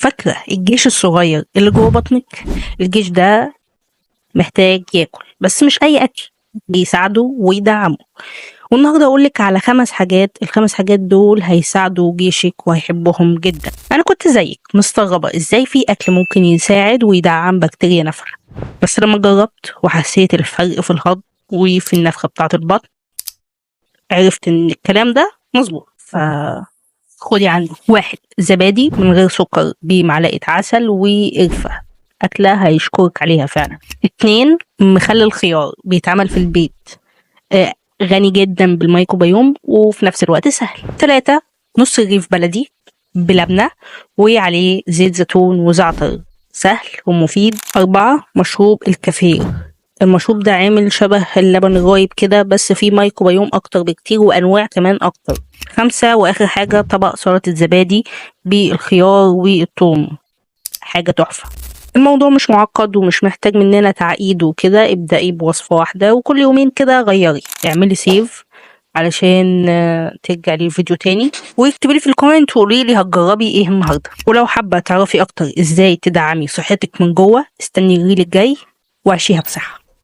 فاكرة الجيش الصغير اللي جوه بطنك؟ الجيش ده محتاج ياكل، بس مش أي أكل، بيساعده ويدعمه. والنهارده أقولك على 5 حاجات، ال5 حاجات دول هيساعدوا جيشك وهيحبهم جدا. أنا كنت زيك مستغربة إزاي في أكل ممكن يساعد ويدعم بكتيريا نافعة، بس لما جربت وحسيت الفرق في الهضم وفي النفخة بتاعة البطن عرفت إن الكلام ده مظبوط. خدي عندك 1 زبادي من غير سكر بمعلقة عسل وقرفة، أكلة هيشكرك عليها فعلا. 2 مخلل خيار بيتعمل في البيت، غني جدا بالميكروبيوم وفي نفس الوقت سهل. 3 نص رغيف بلدي بلبنة وعليه زيت زيتون وزعتر، سهل ومفيد. 4 مشروب الكافيه، المشروب ده عامل شبه اللبن الرايب كده بس فيه ميكروبيوم أكتر بكتير وأنواع كمان أكتر. 5 وآخر حاجة طبق سلطة الزبادي بالخيار والثوم، حاجة تحفة. الموضوع مش معقد ومش محتاج مننا تعقيد وكده، ابدأي بوصفة واحدة وكل يومين كده غيري، اعملي سيف علشان ترجعي الفيديو تاني، واكتبي لي في الكومنت وقولي لي هتجربي ايه النهارده. ولو حابة تعرفي اكتر ازاي تدعمي صحتك من جوه، استني الريل الجاي وعيشيها بصحة.